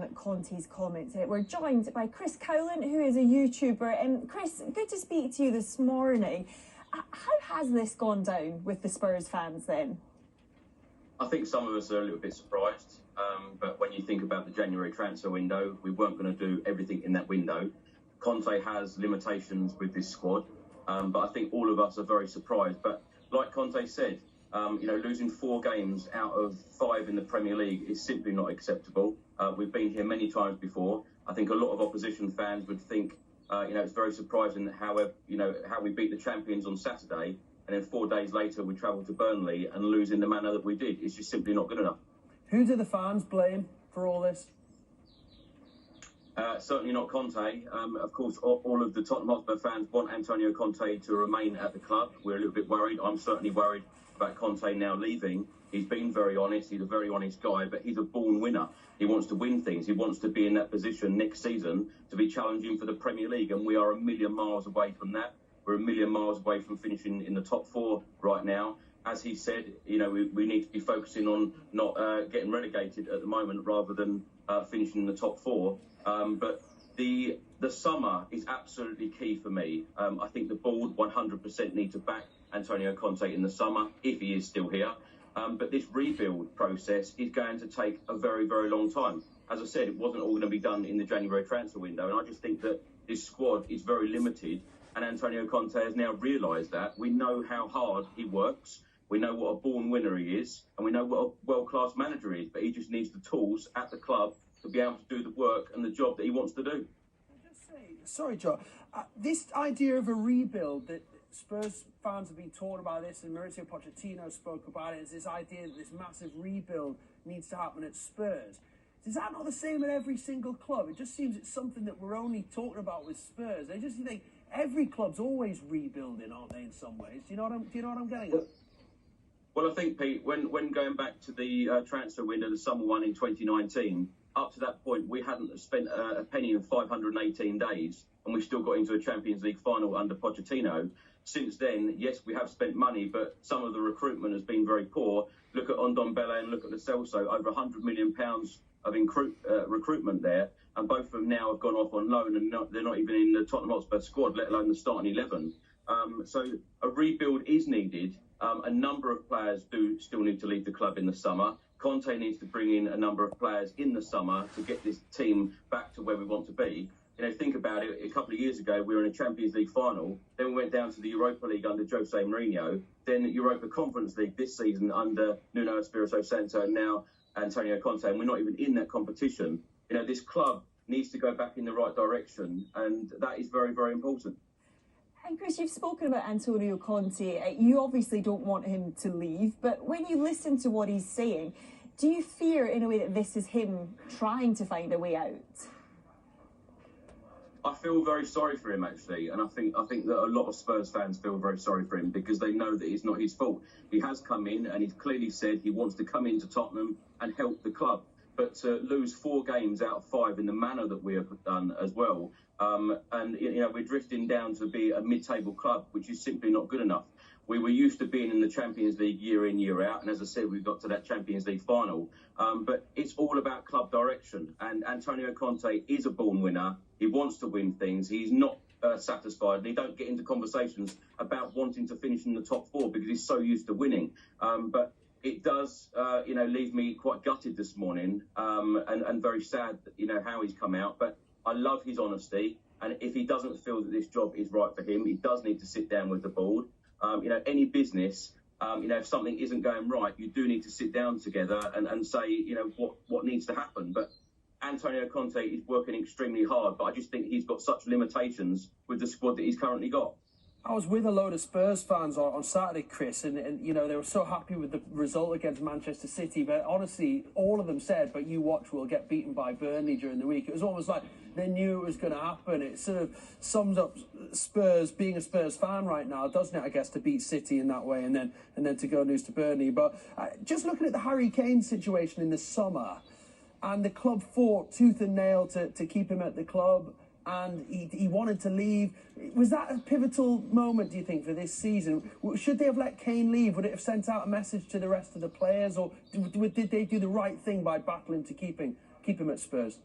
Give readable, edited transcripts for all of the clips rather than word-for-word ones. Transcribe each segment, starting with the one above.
on Conte's comments. We're joined by Chris Cowlin, who is a YouTuber. And Chris, good to speak to you this morning. How has this gone down with the Spurs fans then? I think some of us are a little bit surprised, but when you think about the January transfer window, we weren't going to do everything in that window. Conte has limitations with this squad, but I think all of us are very surprised. But like Conte said, losing 4 games out of 5 in the Premier League is simply not acceptable. We've been here many times before. I think a lot of opposition fans would think, it's very surprising that how we beat the champions on Saturday, and then 4 days later we travel to Burnley and lose in the manner that we did. It's just simply not good enough. Who do the fans blame for all this? Certainly not Conte. Of course, all of the Tottenham Hotspur fans want Antonio Conte to remain at the club. We're a little bit worried. I'm certainly worried about Conte now leaving. He's been very honest. He's a very honest guy, but he's a born winner. He wants to win things. He wants to be in that position next season to be challenging for the Premier League, and we are a million miles away from that. We're a million miles away from finishing in the top 4 right now. As he said, we need to be focusing on not getting relegated at the moment rather than finishing in the top 4. But the summer is absolutely key for me. I think the board 100% need to back Antonio Conte in the summer if he is still here. But this rebuild process is going to take a very, very long time. As I said, it wasn't all going to be done in the January transfer window. And I just think that this squad is very limited. And Antonio Conte has now realised that. We know how hard he works. We know what a born winner he is. And we know what a world-class manager he is. But he just needs the tools at the club to be able to do the work and the job that he wants to do. Just say, sorry, Joe, this idea of a rebuild that Spurs fans have been talking about this, and Mauricio Pochettino spoke about it, is this idea that this massive rebuild needs to happen at Spurs. Is that not the same at every single club? It just seems it's something that we're only talking about with Spurs. I just think every club's always rebuilding, aren't they, in some ways? Do you know what I'm getting at? Well, I think, Pete, when going back to the transfer window, the summer one in 2019, up to that point, we hadn't spent a penny in 518 days, and we still got into a Champions League final under Pochettino. Since then, yes, we have spent money, but some of the recruitment has been very poor. Look at Ndombele and look at Lo Celso, over £100 million of recruitment there, and both of them now have gone off on loan, and they're not even in the Tottenham Hotspur squad, let alone the starting 11. So a rebuild is needed. A number of players do still need to leave the club in the summer. Conte needs to bring in a number of players in the summer to get this team back to where we want to be. Think about it. A couple of years ago, we were in a Champions League final. Then we went down to the Europa League under Jose Mourinho. Then Europa Conference League this season under Nuno Espirito Santo, and now Antonio Conte. And we're not even in that competition. This club needs to go back in the right direction, and that is very, very important. And Chris, you've spoken about Antonio Conte. You obviously don't want him to leave, but when you listen to what he's saying, do you fear in a way that this is him trying to find a way out? I feel very sorry for him, actually, and I think that a lot of Spurs fans feel very sorry for him because they know that it's not his fault. He has come in and he's clearly said he wants to come into Tottenham and help the club. But to lose 4 games out of 5 in the manner that we have done as well, and we're drifting down to be a mid-table club, which is simply not good enough. We were used to being in the Champions League year in, year out, and as I said, we got to that Champions League final. But it's all about club direction, and Antonio Conte is a born winner. He wants to win things. He's not satisfied, and he don't get into conversations about wanting to finish in the top 4 because he's so used to winning. But it does, leave me quite gutted this morning, and very sad, how he's come out. But I love his honesty, and if he doesn't feel that this job is right for him, he does need to sit down with the board. Any business, if something isn't going right, you do need to sit down together and say, what needs to happen. But Antonio Conte is working extremely hard, but I just think he's got such limitations with the squad that he's currently got. I was with a load of Spurs fans on Saturday, Chris, and they were so happy with the result against Manchester City. But honestly, all of them said, but you watch, we'll get beaten by Burnley during the week. It was almost like they knew it was going to happen. It sort of sums up Spurs, being a Spurs fan right now, doesn't it, I guess, to beat City in that way and then to go and lose to Burnley. But just looking at the Harry Kane situation in the summer, and the club fought tooth and nail to keep him at the club, and he wanted to leave. Was that a pivotal moment, do you think, for this season? Should they have let Kane leave? Would it have sent out a message to the rest of the players, or did they do the right thing by battling to keeping keep him at Spurs.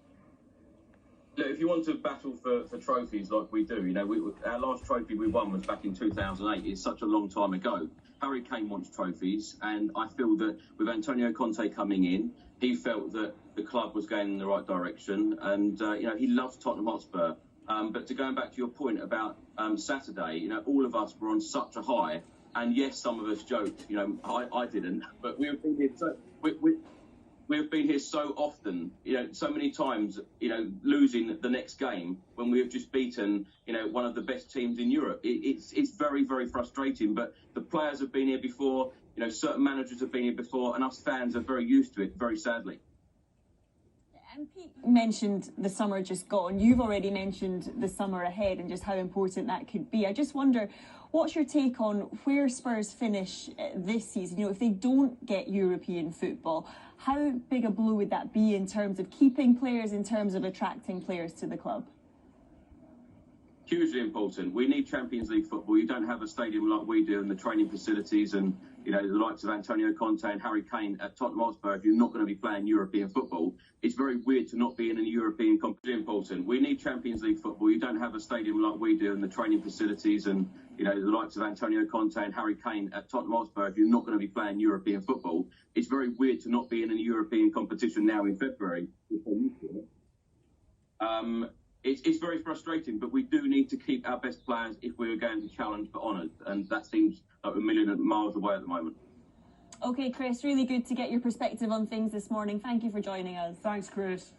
Look, if you want to battle for trophies like we do, you know, our last trophy we won was back in 2008. It's such a long time ago. Harry Kane wants trophies, and I feel that with Antonio Conte coming in, he felt that the club was going in the right direction, and you know, he loves Tottenham Hotspur. But to going back to your point about Saturday, you know, all of us were on such a high, and yes, some of us joked. You know, I didn't, but we've been here we've been here so often, you know, so many times, you know, losing the next game when we have just beaten, you know, one of the best teams in Europe. It's very, very frustrating. But the players have been here before, you know, certain managers have been here before, and us fans are very used to it, very sadly. And Pete mentioned the summer just gone. You've already mentioned the summer ahead and just how important that could be. I just wonder, what's your take on where Spurs finish this season? You know, if they don't get European football, how big a blow would that be in terms of keeping players, in terms of attracting players to the club? Hugely important. We need Champions League football. You don't have a stadium like we do and the training facilities and, you know, the likes of Antonio Conte and Harry Kane at Tottenham Hotspur. If you're not going to be playing European football, it's very weird to not be in a European competition. Important. We need Champions League football. You don't have a stadium like we do and the training facilities and, you know, the likes of Antonio Conte and Harry Kane at Tottenham Hotspur. If you're not going to be playing European football, it's very weird to not be in a European competition now in February. It's very frustrating, but we do need to keep our best players if we're going to challenge for honours, and that seems like a million miles away at the moment. OK, Chris, really good to get your perspective on things this morning. Thank you for joining us. Thanks, Chris.